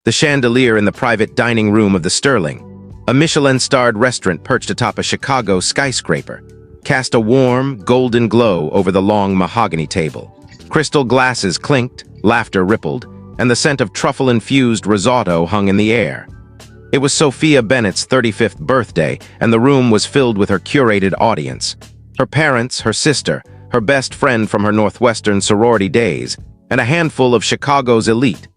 the chandelier in the private dining room of the Sterling, a Michelin-starred restaurant perched atop a Chicago skyscraper, cast a warm, golden glow over the long mahogany table. Crystal glasses clinked, laughter rippled, and the scent of truffle-infused risotto hung in the air. It was Sophia Bennett's 35th birthday, and the room was filled with her curated audience. Her parents, her sister, her best friend from her Northwestern sorority days, and a handful of Chicago's elite.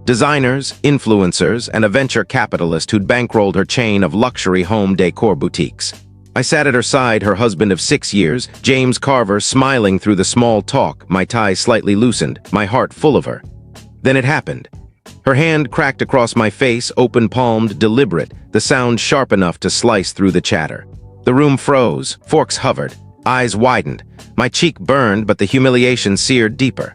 Designers, influencers, and a venture capitalist who'd bankrolled her chain of luxury home decor boutiques. I sat at her side, her husband of 6 years, James Carver, smiling through the small talk, my tie slightly loosened, my heart full of her. Then it happened. Her hand cracked across my face, open-palmed, deliberate, the sound sharp enough to slice through the chatter. The room froze, forks hovered, eyes widened. My cheek burned, but the humiliation seared deeper.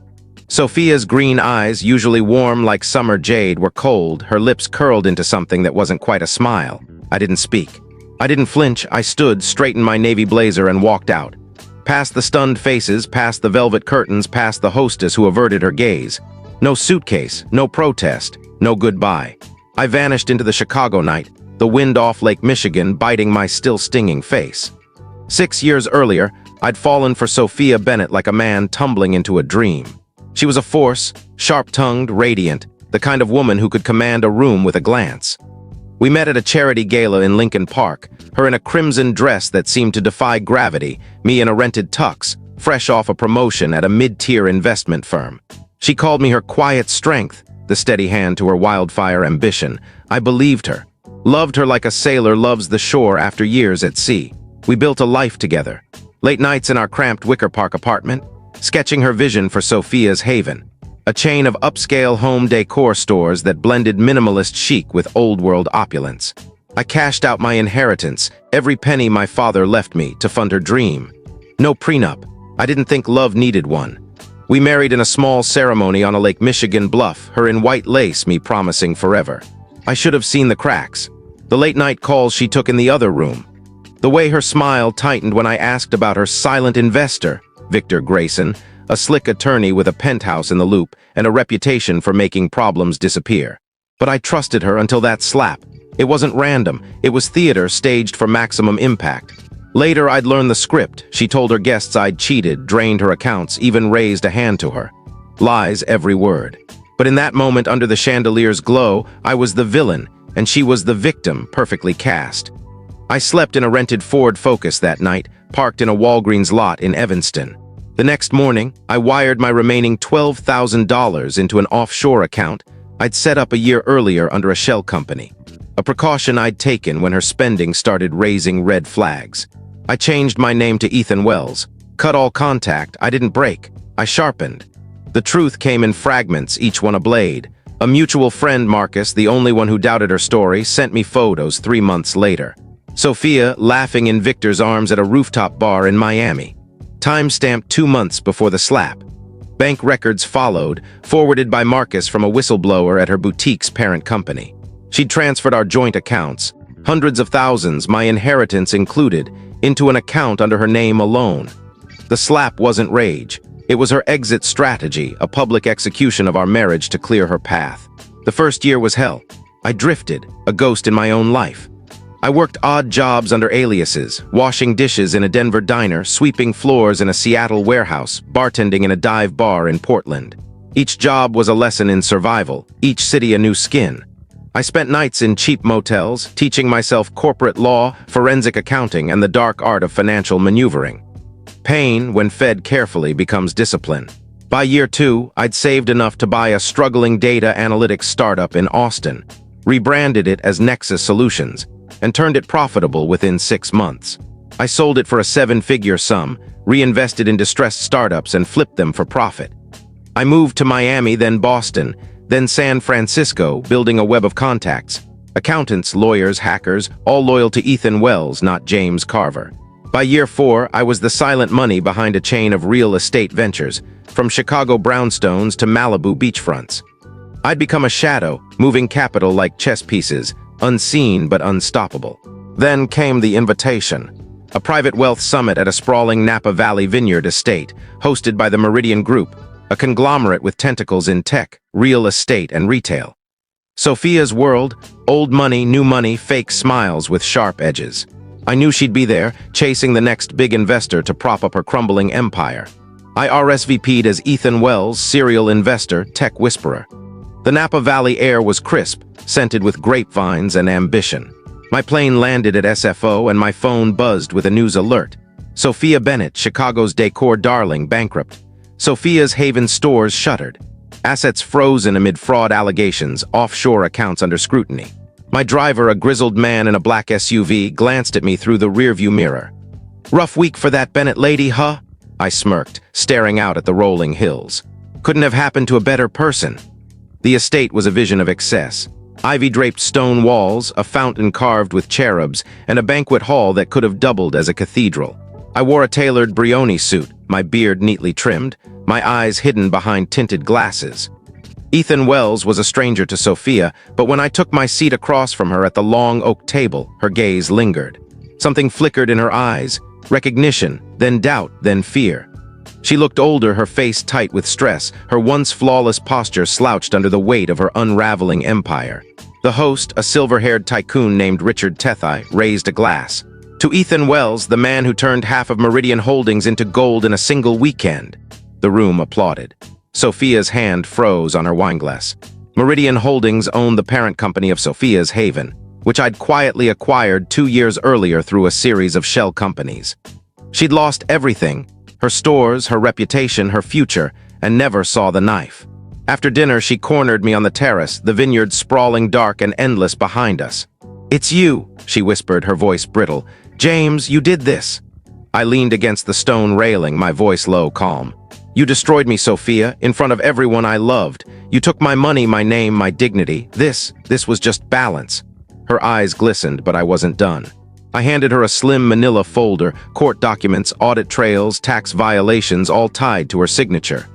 Sophia's green eyes, usually warm like summer jade, were cold, her lips curled into something that wasn't quite a smile. I didn't speak. I didn't flinch. I stood, straightened my navy blazer, and walked out. Past the stunned faces, past the velvet curtains, past the hostess who averted her gaze. No suitcase, no protest, no goodbye. I vanished into the Chicago night, the wind off Lake Michigan biting my still stinging face. 6 years earlier, I'd fallen for Sophia Bennett like a man tumbling into a dream. She was a force, sharp-tongued, radiant, the kind of woman who could command a room with a glance. We met at a charity gala in Lincoln Park, her in a crimson dress that seemed to defy gravity, me in a rented tux, fresh off a promotion at a mid-tier investment firm. She called me her quiet strength, the steady hand to her wildfire ambition. I believed her, loved her like a sailor loves the shore after years at sea. We built a life together. Late nights in our cramped Wicker Park apartment, sketching her vision for Sophia's haven, a chain of upscale home decor stores that blended minimalist chic with old-world opulence. I cashed out my inheritance, every penny my father left me, to fund her dream. No prenup. I didn't think love needed one. We married in a small ceremony on a Lake Michigan bluff, her in white lace, me promising forever. I should have seen the cracks. The late-night calls she took in the other room. The way her smile tightened when I asked about her silent investor, Victor Grayson, a slick attorney with a penthouse in the Loop and a reputation for making problems disappear. But I trusted her until that slap. It wasn't random. It was theater staged for maximum impact. Later, I'd learned the script. She told her guests I'd cheated, drained her accounts, even raised a hand to her. Lies, every word. But in that moment, under the chandelier's glow, I was the villain, and she was the victim, perfectly cast. I slept in a rented Ford Focus that night, parked in a Walgreens lot in Evanston. The next morning, I wired my remaining $12,000 into an offshore account I'd set up a year earlier under a shell company, a precaution I'd taken when her spending started raising red flags. I changed my name to Ethan Wells, cut all contact. I didn't break, I sharpened. The truth came in fragments, each one a blade. A mutual friend, Marcus, the only one who doubted her story, sent me photos 3 months later. Sophia laughing in Victor's arms at a rooftop bar in Miami. Time-stamped 2 months before the slap. Bank records followed, forwarded by Marcus from a whistleblower at her boutique's parent company. She'd transferred our joint accounts, hundreds of thousands, my inheritance included, into an account under her name alone. The slap wasn't rage. It was her exit strategy, a public execution of our marriage to clear her path. The first year was hell. I drifted, a ghost in my own life. I worked odd jobs under aliases, washing dishes in a Denver diner, sweeping floors in a Seattle warehouse, bartending in a dive bar in Portland. Each job was a lesson in survival, each city a new skin. I spent nights in cheap motels, teaching myself corporate law, forensic accounting, and the dark art of financial maneuvering. Pain, when fed carefully, becomes discipline. By year 2, I'd saved enough to buy a struggling data analytics startup in Austin, rebranded it as Nexus Solutions, and turned it profitable within 6 months. I sold it for a 7-figure sum, reinvested in distressed startups, and flipped them for profit. I moved to Miami, then Boston, then San Francisco, building a web of contacts. Accountants, lawyers, hackers, all loyal to Ethan Wells, not James Carver. By year 4, I was the silent money behind a chain of real estate ventures, from Chicago brownstones to Malibu beachfronts. I'd become a shadow, moving capital like chess pieces, unseen but unstoppable. Then came the invitation. A private wealth summit at a sprawling Napa Valley vineyard estate, hosted by the Meridian Group, a conglomerate with tentacles in tech, real estate, and retail. Sophia's world, old money, new money, fake smiles with sharp edges. I knew she'd be there, chasing the next big investor to prop up her crumbling empire. I RSVP'd as Ethan Wells, serial investor, tech whisperer. The Napa Valley air was crisp, scented with grapevines and ambition. My plane landed at SFO and my phone buzzed with a news alert. Sophia Bennett, Chicago's decor darling, bankrupt. Sophia's Haven stores shuttered. Assets frozen amid fraud allegations, offshore accounts under scrutiny. My driver, a grizzled man in a black SUV, glanced at me through the rearview mirror. "Rough week for that Bennett lady, huh?" I smirked, staring out at the rolling hills. Couldn't have happened to a better person. The estate was a vision of excess. Ivy-draped stone walls, a fountain carved with cherubs, and a banquet hall that could have doubled as a cathedral. I wore a tailored Brioni suit, my beard neatly trimmed, my eyes hidden behind tinted glasses. Ethan Wells was a stranger to Sophia, but when I took my seat across from her at the long oak table, her gaze lingered. Something flickered in her eyes, recognition, then doubt, then fear. She looked older, her face tight with stress, her once flawless posture slouched under the weight of her unraveling empire. The host, a silver-haired tycoon named Richard Tethai, raised a glass. To Ethan Wells, the man who turned half of Meridian Holdings into gold in a single weekend. The room applauded. Sophia's hand froze on her wineglass. Meridian Holdings owned the parent company of Sophia's Haven, which I'd quietly acquired 2 years earlier through a series of shell companies. She'd lost everything, her stores, her reputation, her future, and never saw the knife. After dinner, she cornered me on the terrace, the vineyard sprawling dark and endless behind us. "It's you," she whispered, her voice brittle. "James, you did this." I leaned against the stone railing, my voice low, calm. "You destroyed me, Sophia, in front of everyone I loved. You took my money, my name, my dignity. This was just balance." Her eyes glistened, but I wasn't done. I handed her a slim manila folder, court documents, audit trails, tax violations, all tied to her signature.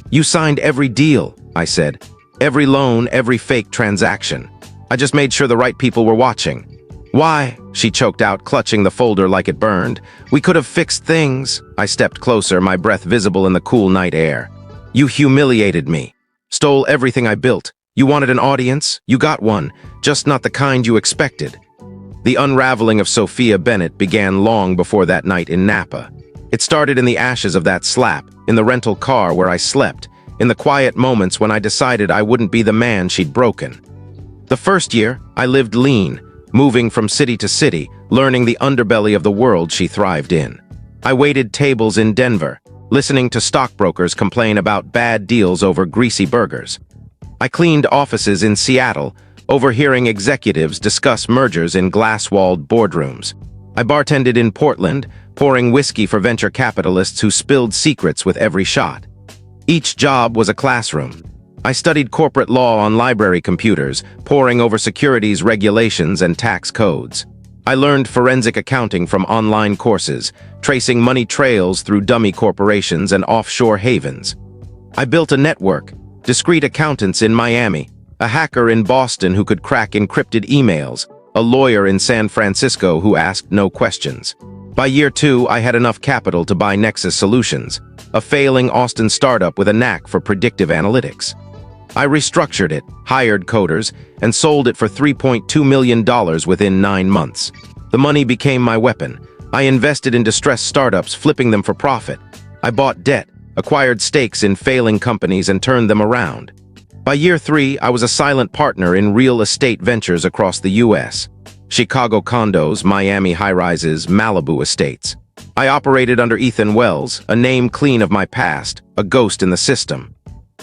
"You signed every deal," I said. "Every loan, every fake transaction. I just made sure the right people were watching." "Why?" she choked out, clutching the folder like it burned. "We could have fixed things." I stepped closer, my breath visible in the cool night air. "You humiliated me. Stole everything I built. You wanted an audience? You got one, just not the kind you expected." The unraveling of Sophia Bennett began long before that night in Napa. It started in the ashes of that slap, in the rental car where I slept, in the quiet moments when I decided I wouldn't be the man she'd broken. The first year, I lived lean, moving from city to city, learning the underbelly of the world she thrived in. I waited tables in Denver, listening to stockbrokers complain about bad deals over greasy burgers. I cleaned offices in Seattle, overhearing executives discuss mergers in glass-walled boardrooms. I bartended in Portland, pouring whiskey for venture capitalists who spilled secrets with every shot. Each job was a classroom. I studied corporate law on library computers, poring over securities regulations and tax codes. I learned forensic accounting from online courses, tracing money trails through dummy corporations and offshore havens. I built a network, discreet accountants in Miami, a hacker in Boston who could crack encrypted emails, a lawyer in San Francisco who asked no questions. By year 2, I had enough capital to buy Nexus Solutions, a failing Austin startup with a knack for predictive analytics. I restructured it, hired coders, and sold it for $3.2 million within 9 months. The money became my weapon. I invested in distressed startups, flipping them for profit. I bought debt, acquired stakes in failing companies, and turned them around. By year 3, I was a silent partner in real estate ventures across the U.S. Chicago condos, Miami high-rises, Malibu estates. I operated under Ethan Wells, a name clean of my past, a ghost in the system.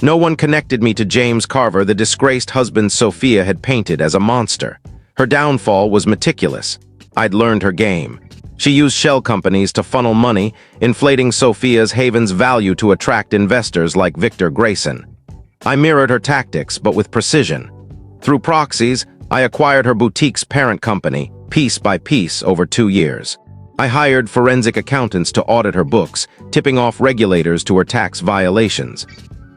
No one connected me to James Carver, the disgraced husband Sophia had painted as a monster. Her downfall was meticulous. I'd learned her game. She used shell companies to funnel money, inflating Sophia's Haven's value to attract investors like Victor Grayson. I mirrored her tactics, but with precision. Through proxies, I acquired her boutique's parent company, piece by piece, over 2 years. I hired forensic accountants to audit her books, tipping off regulators to her tax violations.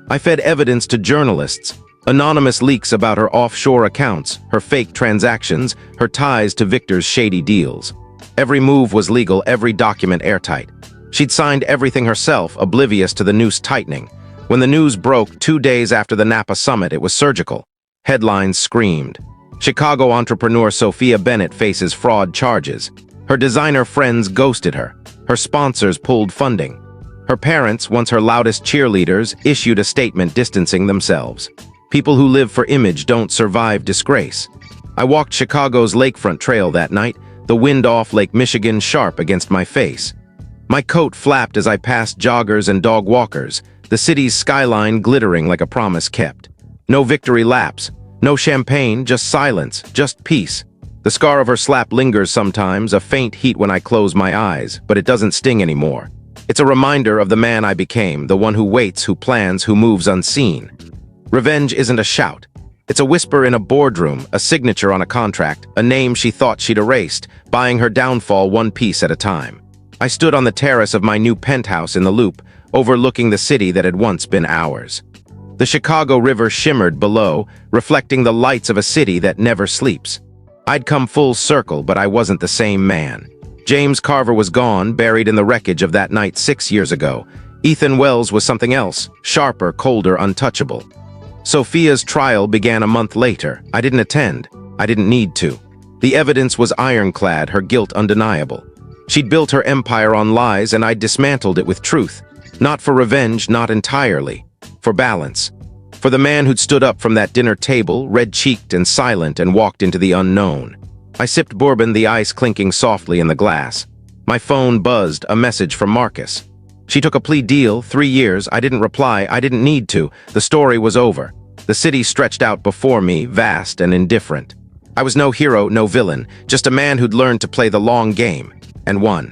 I fed evidence to journalists, anonymous leaks about her offshore accounts, her fake transactions, her ties to Victor's shady deals. Every move was legal, every document airtight. She'd signed everything herself, oblivious to the noose tightening. When the news broke 2 days after the Napa summit, it was surgical. Headlines screamed. Chicago entrepreneur Sophia Bennett faces fraud charges. Her designer friends ghosted her. Her sponsors pulled funding. Her parents, once her loudest cheerleaders, issued a statement distancing themselves. People who live for image don't survive disgrace. I walked Chicago's lakefront trail that night, the wind off Lake Michigan sharp against my face. My coat flapped as I passed joggers and dog walkers, the city's skyline glittering like a promise kept. No victory laps, no champagne, just silence, just peace. The scar of her slap lingers sometimes, a faint heat when I close my eyes, but it doesn't sting anymore. It's a reminder of the man I became, the one who waits, who plans, who moves unseen. Revenge isn't a shout. It's a whisper in a boardroom, a signature on a contract, a name she thought she'd erased, buying her downfall one piece at a time. I stood on the terrace of my new penthouse in the Loop, overlooking the city that had once been ours. The Chicago River shimmered below, reflecting the lights of a city that never sleeps. I'd come full circle, but I wasn't the same man. James Carver was gone, buried in the wreckage of that night 6 years ago. Ethan Wells was something else, sharper, colder, untouchable. Sophia's trial began a month later. I didn't attend. I didn't need to. The evidence was ironclad, her guilt undeniable. She'd built her empire on lies, and I'd dismantled it with truth. Not for revenge, not entirely. For balance. For the man who'd stood up from that dinner table, red-cheeked and silent, and walked into the unknown. I sipped bourbon, the ice clinking softly in the glass. My phone buzzed, a message from Marcus. She took a plea deal, 3 years. I didn't reply, I didn't need to. The story was over. The city stretched out before me, vast and indifferent. I was no hero, no villain, just a man who'd learned to play the long game, and won.